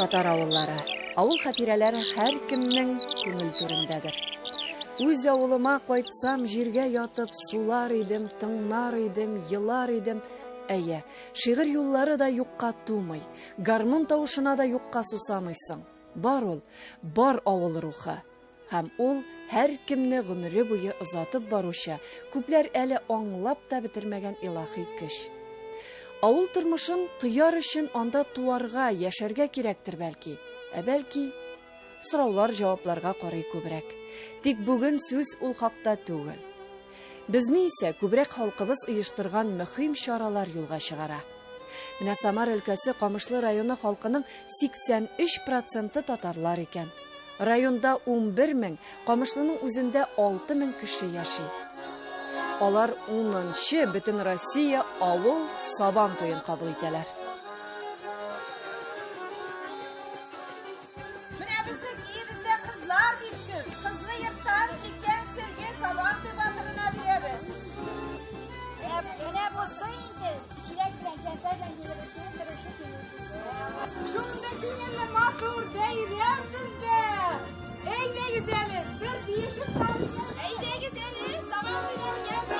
Татар авыллары. Авыл хатирәләре һәр кемнең күңел түрендәдер. Үз авылыма кайтсам, җиргә ятып, сулар идем, тыңнар идем, йылар идем. Әйе, шигырь юллары да юкка тумый, гармун тавышына да юкка сусамыйсың. Бар ул, бар авыл рухы. Һәм ул һәр кемне гомере буе озатып баручы, күпләр әле аңлап та бетермәгән илаһи көч. Авыл тормышын тояр өчен анда туарга, яшәргә кирәктер бәлки. Бәлки, сораулар җавапларга карый күбрәк. Тик бүген сүз ул хакта түгел. Безне исә күбрәк халкыбыз оештырган мөһим чаралар юлга чыгара. Менә Самар өлкәсе Камышлы районы халкының 83% татарлар икән. Районда 11 мең, Камышлының үзендә 6 мең кеше яши. Алар 10-нчы бөтен Россия авыл Сабан туен кабул итәләр. Менә безнең өебездә кызлар бик күп. Кызлы йорттан җиккән селгә Сабан туй батырына бирәбез. Менә булса инде, чиләк белән кәнсә белән йөрүче тырышы килеш. Шунда күңелле матур бәйрәм бездә. Әйдәгез әле, бер биешеп салыгыз. Әйдәгез әле, Сабан туйга килегез.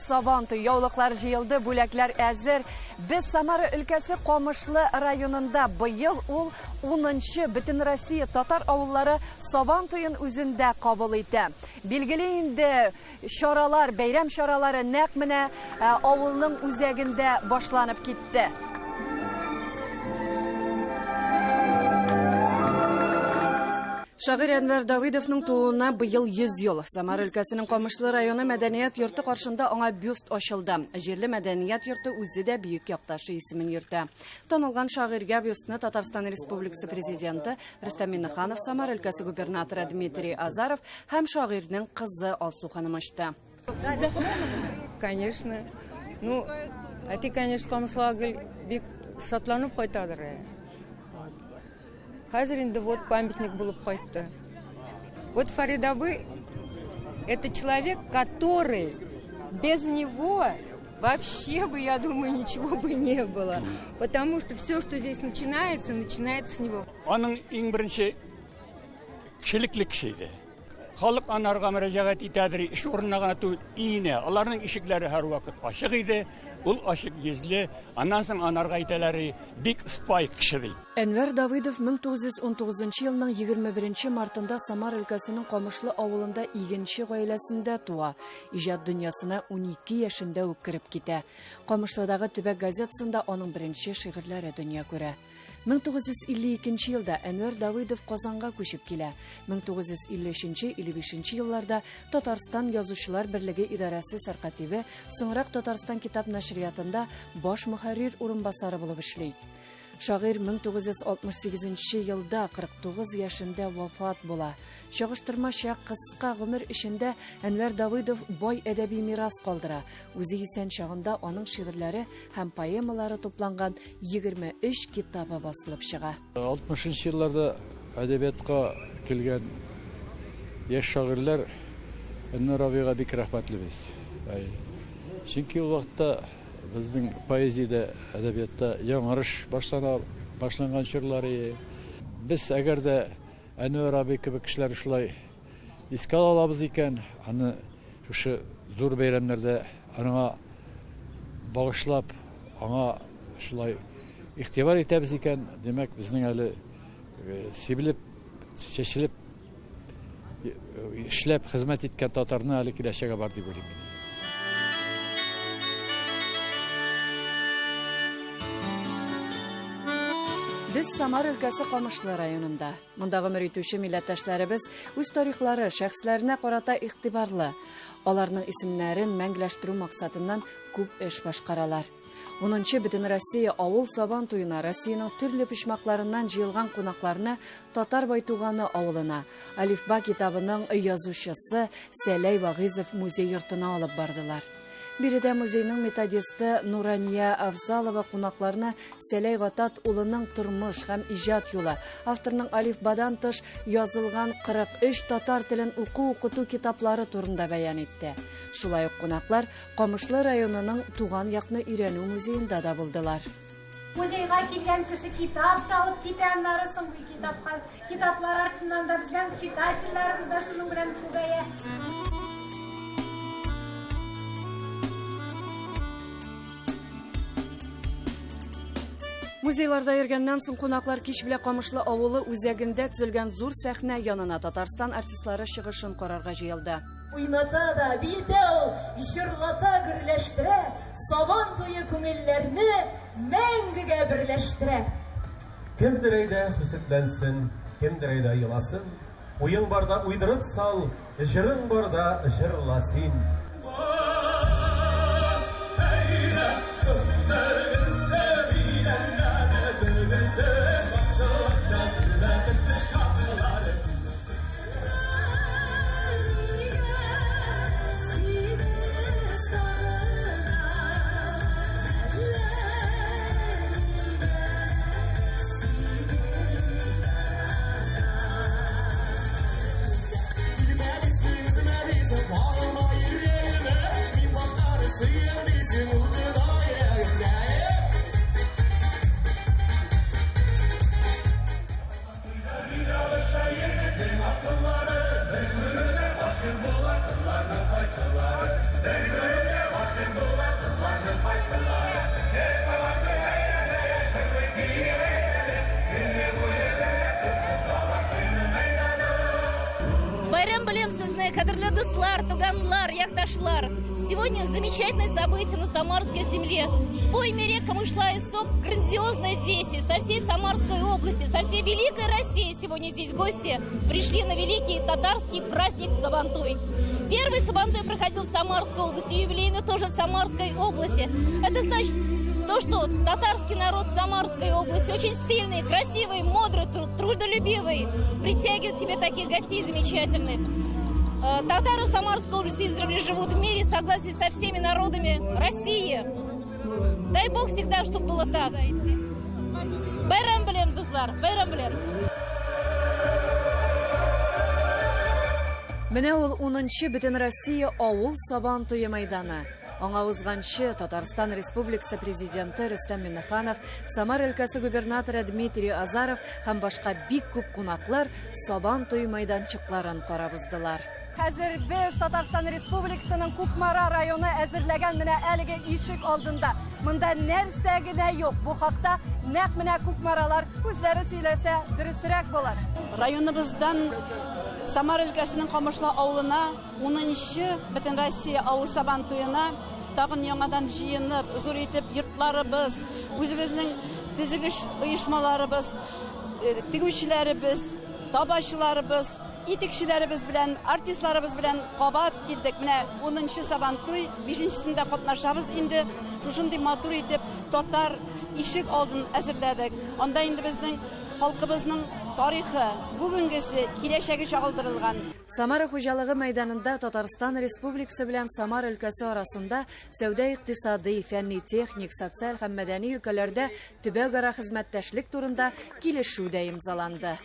Сабан туй, яулыклар җыелды, бүләкләр әзер. Без Самара өлкәсе Камышлы районында быел ул 10-нчы бөтен Россия татар авыллары Сабан туен үзендә кабул итә. Билгеле инде чаралар, бәйрәм чаралары нәкъ менә авылның үзәгендә башланып китте. Шагыйрь Әнвәр Давыдовның тууына быел 100 ел. Самар өлкәсенең Камышлы районы мәдәният йорты каршында аңа бюст ачылды. Җирле мәдәният йорты үзе дә бөек якташы исемен йөртә. Танылган шагыйрьгә бюстны Татарстан Республикасы президенты Рөстәм Миңнеханов, Самар өлкәсе губернаторы Дмитрий Азаров һәм шагыйрьнең кызы Алсу ханым ачты. Конечно. Ну, ты, конечно, Камышлыга бик шатланып кайтадыр. Хәзер инде вот памятник булып кайтты. Вот Фаридабы – это человек, который без него вообще бы, я думаю, ничего бы не было. Потому что все, что здесь начинается с него. Аның иң беренче кешелекле кеше иде. Халык анарга мөрәҗәгать итәдер, эш урынына гына түгел, өенә. Аларның ишекләре һәр вакыт ачык иде. Ул ачык йөзле, аннан соң анарга әйтәләр, бик спай кеше ди. Әнвәр Давыдов 1919 елның 21 мартында Самар өлкәсенең Камышлы авылында игенче гаиләсендә туа. Иҗат дөньясына 12 яшендә үк кереп китә. Камышлыдагы Төбәк газетасында аның беренче шигырьләре дөнья күрә. 1952 елда Әнвәр Давыдов Казанга күчеп килә. 1953-55 елларда Татарстан Язучылар берлеге идарәсе сәркатибе, соңрак Татарстан китап нәшриятында баш мөхәррир урынбасары булып эшли. Шагыйрь 1968 елда 49 яшендә вафат була. Чагыштырмача кыска гомер эчендә Әнвәр Давыдов бай әдәби мирас калдыра. Үзе исән чагында аның шигырьләре һәм поэмалары тупланган 23 китабы басылып чыга. 60 елларда әдәбиятка килгән яшь шагыйрьләр Әнвәр абыйга бик рәхмәтлебез. Чөнки ул вакытта безнең поэзиядә, әдәбиятта яңарыш башланган чорлары. Без әгәр дә Әнвәр абый кебек кешеләр шулай искә алабыз икән, аны шушы зур бәйрәмнәрдә аңа багышлап, аңа шулай игътибар итәбез икән, демәк безнең әле сибелеп, чәчелеп, эшләп хезмәт иткән татарны әле киләчәге бар дип уйлыйм. Без Самар өлкәсе Камышлы районында. Монда гомер итүче милләттәшләребез үз тарихлары, шәхесләренә карата игътибарлы. Аларның исемнәрен мәңгеләштерү максатыннан күп эш башкаралар. 10-нчы бөтен Россия авыл Сабан туена Россиянең төрле почмакларыннан җыелган кунакларны Татар Байтуганы авылына, Алифба китабының язучысы Сәләй Вагызов музей йортына алып бардылар. Биредә музейның методисты Нурания Авзалова кунакларына Сәләй Гатат улының тормыш һәм иҗат юлы, авторның алифбадан тыш язылган 43 татар телен уку-укыту китаплары турында бәян итте. Шулай ук кунаклар Камышлы районының туган якны өйрәнү музеенда да булдылар. Музейга килгән кеше китап та алып китәннәр, соң китаплар артыннан да безнең читательләребез дә шуның белән күбәя. Музейларда йөргәннән соң кунаклар кич белән Камышлы авылы үзәгендә төзелгән зур сәхнә янына Татарстан артистлары чыгышын карарга җыелды. Уйната да, бите ул, җырлата гөрләштерә, сабан туе күңелләрне мәңгегә берләштерә. Кемдер әйдә хисетләнсен, кемдер әйдә еласын, уен барда уйдырып сал, җырың барда җырла син. Кадерлі дуслар, туганлар, якташлар. Сегодня замечательное событие на Самарской земле. По мере Камышла и Сок грандиозное действие со всей Самарской области, со всей Великой России. Сегодня здесь гости пришли на великий татарский праздник Сабантуй. Первый Сабантуй проходил в Самарской области, юбилейный тоже в Самарской области. Это значит то, что татарский народ Самарской области очень сильный, красивый, мудрый, трудолюбивый, притягивает к себе таких гостей замечательных. Татары в Самарской области издревле живут в мире, в согласии со всеми народами России. Дай Бог всегда, чтобы было так. Байрам билем, дуслар, байрам билем. Менә ул 10-нчы Бөтен Россия авыл Сабантуе мәйданы. Аңа узганчы Татарстан Республикасы президенты Рөстәм Миңнеханов, Самар өлкәсе губернаторы Дмитрий Азаров һәм башка бик күп кунаклар Сабантуй мәйданчыкларын карап уздылар. Хәзер без Татарстан Республикасының Кукмара районы әзерләгән менә әлеге ишек алдында. Монда нәрсә генә юк. Бу хакта нәкъ менә Кукмаралар үзләре сөйләсә дөресрәк булыр. Районыбыздан Самар өлкәсенең Камышлы авылына 10-нчы Бөтен Россия авыл Сабантуена тагын яңадан җыенып, зур итеп йортларыбыз, үзебезнең төзелеш оешмаларыбыз, тегүчеләребез, табачыларыбыз, итекчеләребез белән, артистларыбыз белән кабат килдек. Менә 10-нчы Сабантуй, 5-нчесендә катнашабыз инде. Шушындый матур итеп татар ишек алдын әзерләдек. Анда инде безнең халкыбызның тарихы, бүгенгесе, киләчәге чагылдырылган. Самара хуҗалыгы мәйданында Татарстан Республикасы белән Самар өлкәсе арасында сәүдә икътисади, фәнни, техник, социаль һәм мәдәни өлкәләрдә төбәк-ара хезмәттәшлек турында килешү дә имзаланды.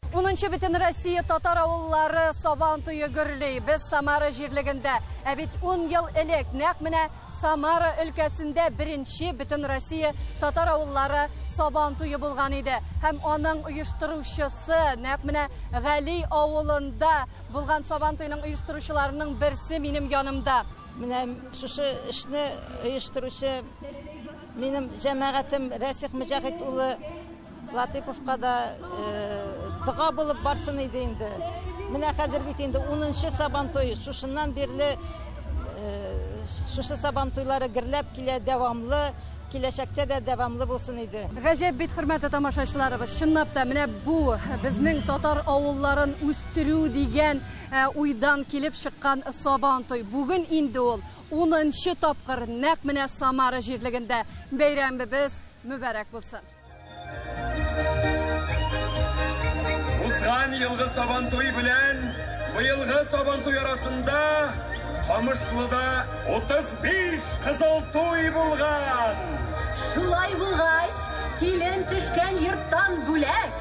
10-нчы Бөтен Россия татар авыллары Сабантуе гөрләй. Без Самара җирлегендә. Ә бит 10 ел элек нәкъ менә Самара өлкәсендә беренче Бөтен Россия татар авыллары Сабантуе булган иде. Һәм аның оештыручысы нәкъ менә Гали авылында булган Сабантуйның оештыручыларының берсе минем янымда. Менә шушы эшне оештыручы минем җәмәгатем Рәсих Мөҗахит улы Латыповка да дога булып барсын иде инде. Менә хәзер бит инде 10-нчы Сабантуй, шушыннан бирле шушы Сабантуйлары гөрләп килә, дәвамлы, киләчәктә дә дәвамлы булсын иде. Гаҗәп бит хөрмәтле тамашачыларыбыз, чынлап та менә бу безнең татар авылларын үстерү дигән уйдан килеп чыккан Сабантуй. Бүген инде ул 10-нчы тапкыр нәкъ менә Самара җирлегендә. Бәйрәмебез мүбәрәк булсын. Узган елгы Сабантуй белән быелгы Сабантуй арасында Камышлыда 35 кызыл туй булган. Шулай булгач, килен төшкән йорттан бүләк,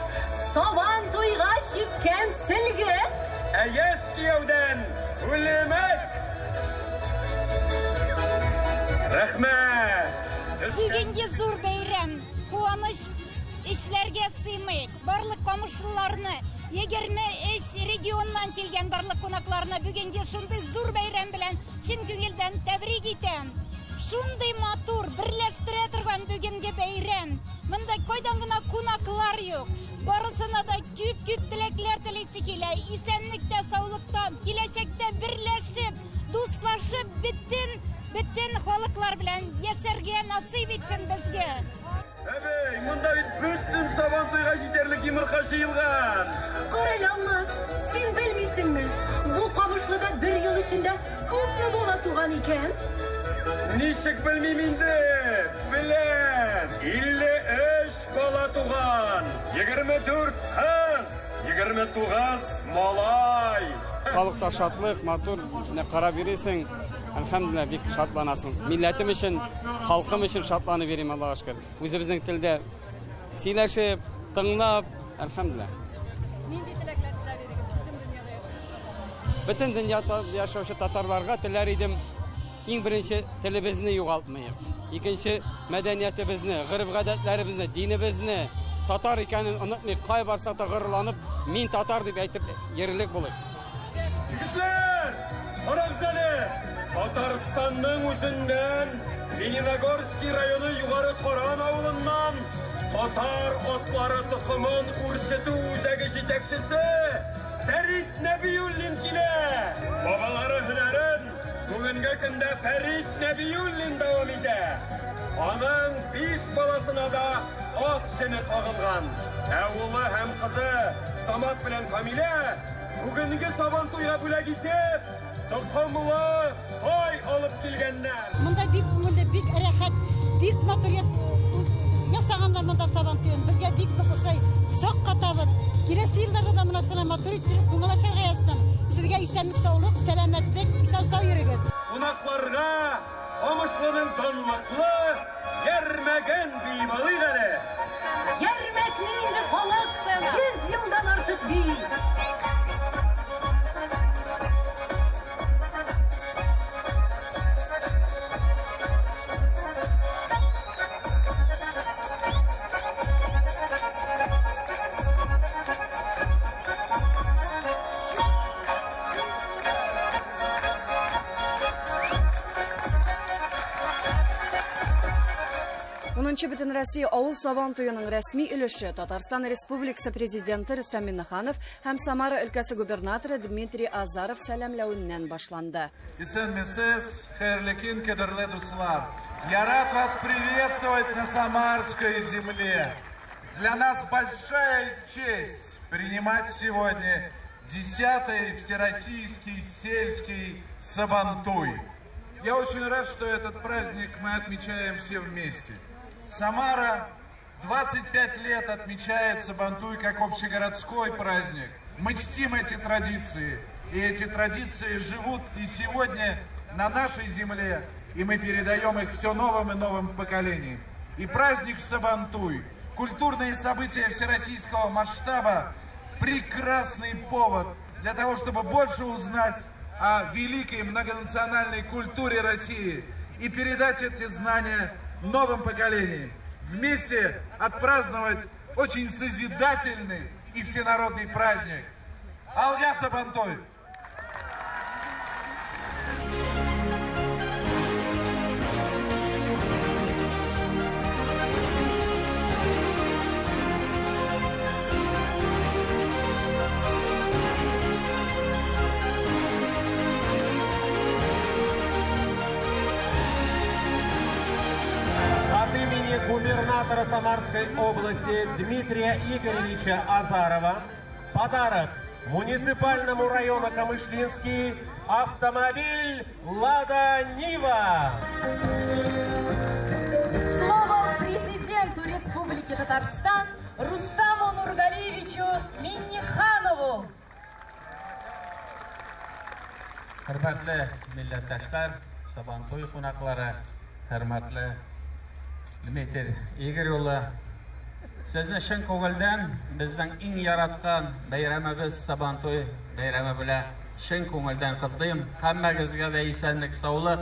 сабан туйга чиккән сөлге. Яшь кияудән үлемек. Рәхмәт. Бүгенге зур бәйрәм, куаныч эшләргә сыймый. Барлык камышлыларны, 23 регионнан килгән барлык кунакларны бүгенге шундый зур бәйрәм белән чын күңелдән тәбрик итәм. Шундый матур, берләштерә торган бүгенге бәйрәм. Монда кайдан гына кунаклар юк. Барысына да күп теләкләр телисе килә. Исәнлектә, саулыктан, киләчәктә берләшеп, дуслашып, бөтен халыклар белән яшәргә насыйп итсен безгә. Әбей, монда бит бөтен сабан туйга җитәрлек йомырка җыелган. Каралама, син белмисеңме? Бу Камышлыда бер ел эчендә күпме бала туган икән? Ничек белмим инде? Беләм. 53 бала туган. 24 кыз, 29 малай. Халыкта шатлык, матур, карап йөрисең. Әлхәмдүлилләh, бик шатланасың. Милләтем өчен, халкым өчен шатланып йөрим, Аллаһка шөкер. Үзебезнең телдә сөйләшеп, тыңлап, әлхәмдүлилләh. Нинди теләкләр теләр идегез Бөтен дөньяда яшәүче татарларга теләр идем, иң беренче телебезне югалтмыйк. Икенче мәдәниятебезне, гырыф-гадәтләребезне, динебезне, татар икәнен онытмыйк. Кай барса да гырланып, мин татар дип әйтеп йөрерлек булыйк. Егетләр, карагыз әле. Татарстанның үзеннән, Лениногорский районы Югары Коран авылыннан татар атлары тукымын үрчетү үзәге җитәкчесе Фәрит Нәбиуллин килә. Бабалары һөнәрен бүгенге көндә Фәрит Нәбиуллин дәвам итә. Аның 5 баласына да ат җене тагылган. Ә улы һәм кызы Самат белән Камилә бүгенге сабан туйга бүләк итеп тукымлы тай алып килгәннәр. Монда бик күңелле, бик рәхәт, бик матур ясаганнар монда сабан туен. Безгә бик ошай шак катабыз. Киләсе елларда да моны шулай матур итеп күңел ачарга язсын. Сезгә исәнлек, саулык, сәламәтлек, исән-сау йөрегез. Кунакларга Камышлының данлыклы Ярмәгән бийбалый әле. Ярмәкне инде халык 100 елдан артык бий. Бөтен Россия авыл сабан туйының рәсми өлеше Татарстан Республикасы президенты Рөстәм Миңнеханов һәм Самара өлкәсе губернаторы Дмитрий Азаров сәламләүеннән башланды. Исәнмесез, хәерле көн, кадерле дуслар. Я рад вас приветствовать на Самарской земле. Для нас большая честь принимать сегодня 10-й Всероссийский сельский Сабантуй. Я очень рад, что этот праздник мы отмечаем все вместе. Самара 25 лет отмечает Сабантуй как общегородской праздник. Мы чтим эти традиции, и эти традиции живут и сегодня на нашей земле, и мы передаем их все новым и новым поколениям. И праздник Сабантуй, культурные события всероссийского масштаба, прекрасный повод для того, чтобы больше узнать о великой многонациональной культуре России и передать эти знания новым поколениям. Вместе отпраздновать очень созидательный и всенародный праздник. Алга Сабантуй! Губернатора Самарской области Дмитрия Игоревича Азарова подарок муниципальному району Камышлинский автомобиль «Лада Нива». Слово президенту Республики Татарстан Рустаму Нургалиевичу Миннеханову. Hürmetli millettaşlar, Sabantoy qonaqlari, hürmetli Dmitri Igoryoğlu, sizni chin ko'ngildan bizning eng yaratgan bayramimiz Sabantoy bayrami bilan chin ko'ngildan qutlayman. Hammangizga da esenlik, sog'lik,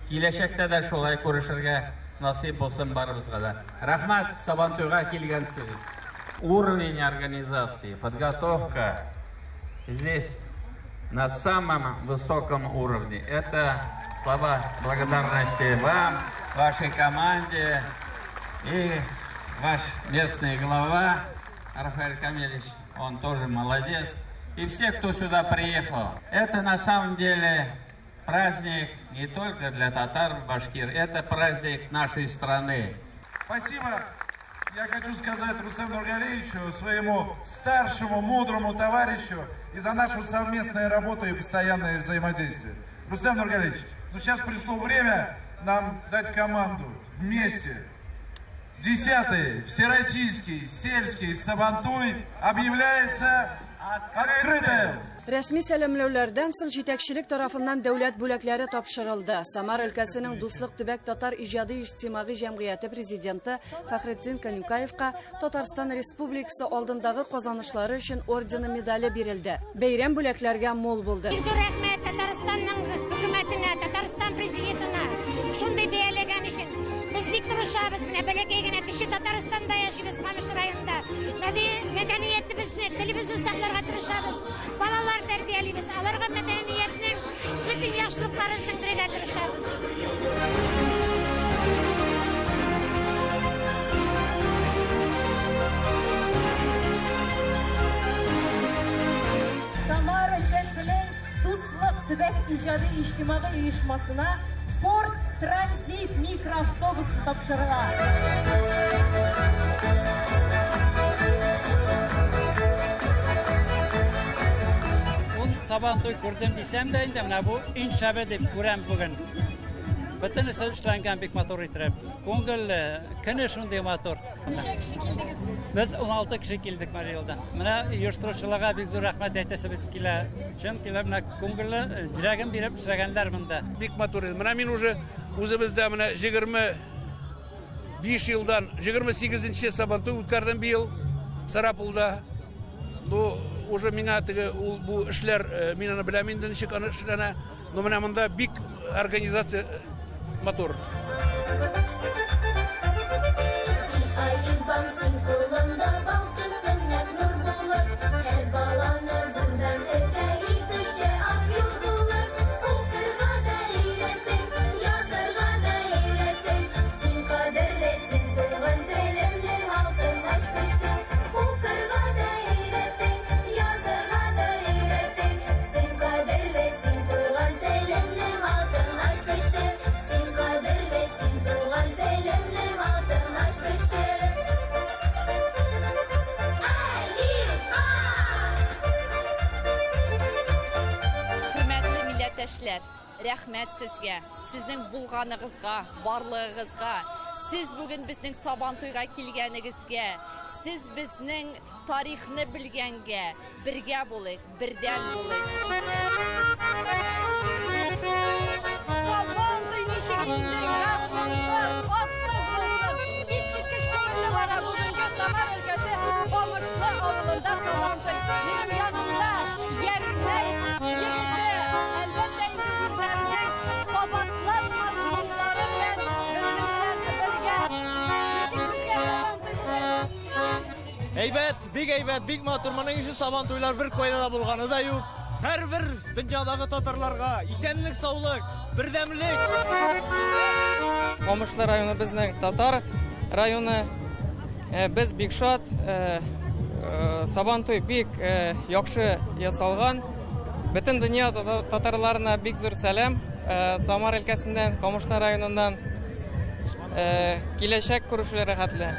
kelajakda da shulay ko'rishirga nasib bo'lsin barimizga da. Rahmat Sabantoyga kelgansiz. Уровень организации, подготовка здесь на самом высоком уровне. Это слова благодарности вам, вашей команде и ваш местный глава Рафаэль Камилевич, он тоже молодец. И все, кто сюда приехал. Это на самом деле праздник не только для татар, башкир, это праздник нашей страны. Спасибо. Я хочу сказать Рустему Нургалиевичу, своему старшему, мудрому товарищу, и за нашу совместную работу и постоянное взаимодействие. Рустем Нургалиевич, ну сейчас пришло время нам дать команду вместе. 10-й Всероссийский сельский Сабантуй объявляется открытым. Rasmiy salamlovlardan so'ng yetakchilik tomonidan davlat bo'laklari topshirildi. Samar өлкәсенең Дуслык төбәк татар иҗади иҗтимагый җәмгыяте президенты Фахретдин Канюкаевка Татарстан Республикасы алдындагы казанышлары өчен ордены медале бирелде. Бәйрәм бүләкләргә мол булды. Бик рәхмәт Татарстанның хөкүмәтенә, Татарстан президентына шундый бәяләгән өчен. Biz бик тырышабыз, менә бәләкәй генә кеше Татарстанда яшибез, Камыш районында. Мәдәниятебезне, телебезне сакларга тырышабыз. Балалар тәрбиялибез, аларга мәдәниятнең бөтен яхшылыкларын сеңдерергә тырышабыз. Самар өлкәсенең Дуслык төбәк иҗади иҗтимагый оешмасына Ford Transit mikroавтобусы тапшырыла. Sabantoy күрдем дисәм дә инде менә бу иншабе дип күрәм бүген. Бөтенесе эшләнгән бик матур итеп. Күңел көне шундый матур. Ничә кеше килдегез? Без 16 кеше килдек Мариэлда. Менә оештыручыларга бик зур рәхмәт әйтәсебез килә. Чөнки менә күңелле дирәген биреп эшләгәннәр монда. Бик матур. Менә мин уже үзебездә менә 25 елдан 28нче Сабантуй үткәрдем быел Сарапулда. Бу уже миңа теге бу эшләр мин аны беләм инде ничек аны эшләнә. Но менә монда бик организация матур. Рәхмәт сезгә, сезнең булганыгызга, барлыгыгызга, сез бүген безнең Сабантуйга килгәнегезгә, сез безнең тарихны белгәнгә, бергә булыйк, бердән булыйк. Сабантуй ничек инде, искиткеч күңелле бара бүгенге Самар өлкәсе Камышлы авылында Сабантуй. Минем янымда Ярнай Әйбәт, бик матур. Моның өчен Сабантуйлар бер кайда булганы да юк. Һәрбер дөньядагы татарларга исәнлек, саулык, бердәмлек. Камышлы районы безнең татар районы. Без бик шат. Сабантуй бик яхшы ясалган. Бөтен дөнья татарларына бик зур сәлам. Самар өлкәсеннән, Камышлы районыннан киләчәк күрешүләре хәтле.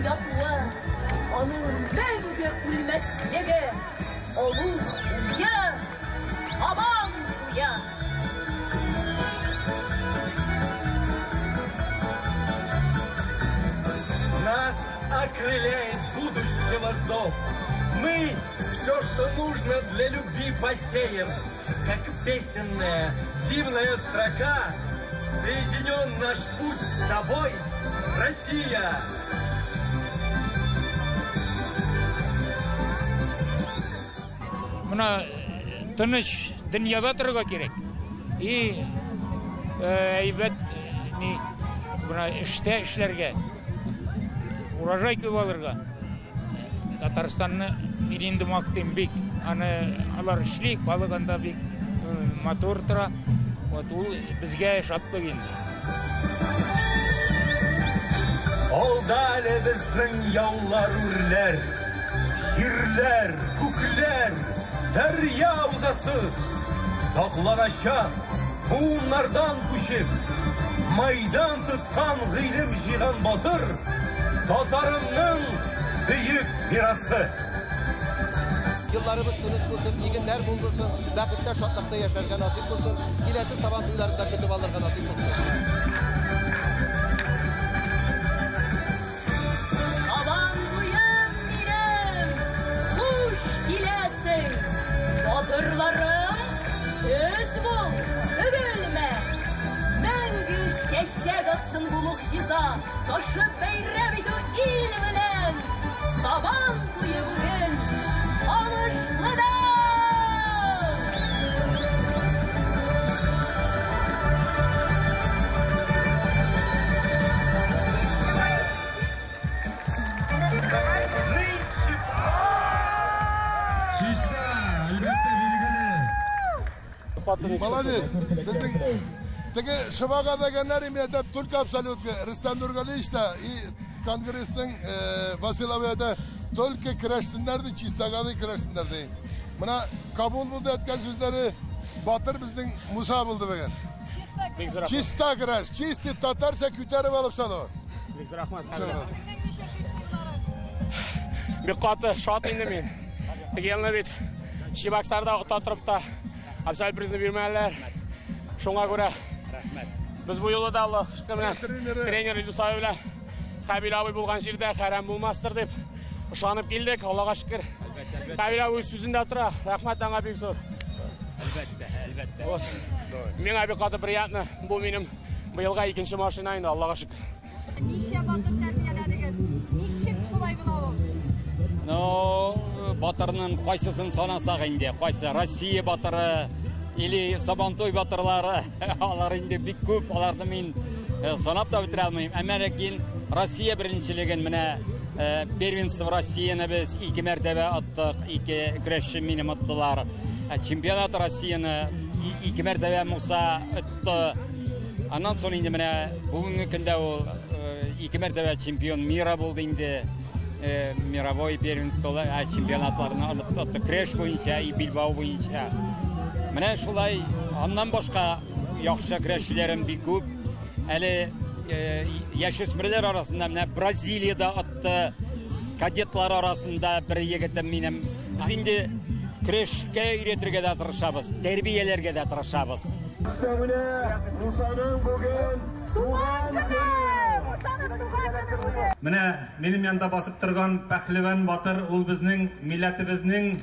yatlığı, onun мәңгі үлмәслігі, олу ұя, сабан ұя. Нас окрыляет будущего зов. Мы все, что нужно для любви посеем, как песенная дивная строка. Соединен наш путь с тобой, Россия. Buna tınış dünyada tırga gerek. İyi heybet buna işlerge урожай көп алырга. Татарстанны миринди мактайм бик. Аны алар ишлейк, балыганда бик мотор тора. Вот ул бизге шатлык инде. Алда әле безнең яулар үрләр, җирләр, күкләр, дәрья узасы, сакланачак буыннардан күчеп, майдан тоткан гыйлем җыйган батыр, татарымның büyük mirası. Yıllarımız tыныç bulsun, iyi günler bulunsun, vakitte şatlıkta yaşarken nasip bulsun, kilesi saban duyularında kötü balırga nasip bulsun. Saban duyum benim, kuş gilesin, batırlarım, öz bul, övülme. Məngü şeşek atsın bu muhşiza, taşı beyrem idu ilminen, saban duyu bugün, alışlıdan. Чисто, әлбәттә билгеле. Молодец. Безнең теге Шыбага дегеннәр именно только абсолютно Рустам Нургалиевич та и Конгрессның Василоведа только көрәшсеннәр ди, чистага да көрәшсеннәр ди. Менә Кабул булды әйткән сүзләре батыр безнең Муса булды бөгөн. Чиста көрәш, чисти татарча күтәреп алып салу. Бик рәхмәт. Бик каты шат инде мин. Тегелне бит Чебоксарда ота торып та абсолют призны бирмәләр. Шуңа күрә без бу юлы да Аллаһ шөкер тренер Илдусай белән Хәбил абый булган җирдә хәрәм булмастыр дип ышанып килдек. Аллаһка шөкер. Хәбил абый сүзендә тора. Рәхмәт аңа бик зур. Әлбәттә. Миңа бик каты приятно. Бу минем быелга икенче машина инде, Аллаһка шөкер. Ничә батыр тәрбияләдегез? Ничек шулай була ул? Батырның кайсысын санасак инде, кайсы Россия батыры или Сабантуй батырлары, алар инде бик күп, аларны мин санап та бетерә алмыйм. Әмма ләкин Россия беренчелеген менә первенство Россияны без 2 мәртәбә аттык, 2 көрәшче минем аттылар. Чемпионат Россияны 2 мәртәбә Муса атты. Аннан соң инде менә бүгенге көндә ул 2 мәртәбә чемпион мира булды инде. Мировой первенство чемпионатларны атты, көрәш буенча, и Билбау буенча. Менә шулай, аннан башка яхшы көрәшчеләрем бик күп. Әле яшүсмерләр арасында менә Бразилиядә атты, кадетлар арасында бер егетем минем. Без инде көрәшкә өйрәтергә дә тырышабыз, тәрбияләргә дә тырышабыз. Мусаның бүген туган көне. Менә минем янда басып торган пәһлеван батыр, ул безнең милләтебезнең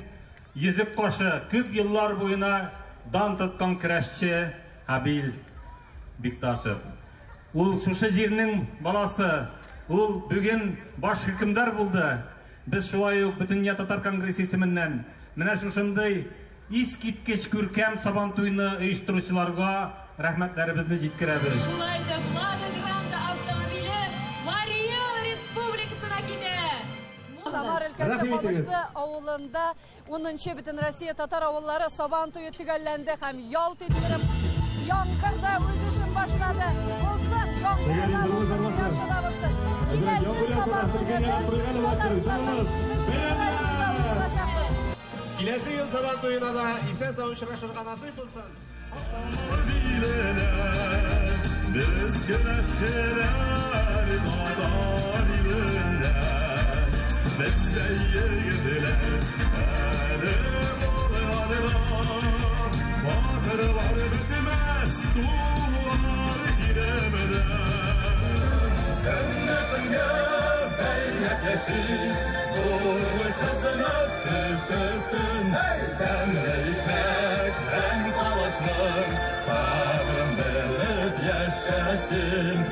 йөзек кашы, күп еллар буена дан тоткан көрәшче Хәбил Бикташев. Ул шушы җирнең баласы, ул бүген баш хөкемдар булды. Без шулай ук Бөтенья татар конгрессы исеменнән менә шушындый искиткеч күркәм Сабантуйны оештыручыларга рәхмәтләребезне җиткерәбез. Шулай да Владиград автомобиле Мария Республикасына китә. Самар өлкәсе Камышлы авылында 10-нчы Бөтен Россия татар авыллары Сабантуй төгәлләнде һәм ялт иттереп яңгырда үз эшен башлады. Булсын, яңгырда булсын, яшыда булсын. Киләсе Сабантуйда Киләсе ел Сабантуена да исән-сау очрашырга насыйп булсын. Biz güneşler, yigdiler Elim olanlar Batır var bitmez Tuğlar giremeden Cennetinge beylek yeşil Zorlu kızınıp düşürsün Demreyecek en kalaşlar Kadın verip yaşasın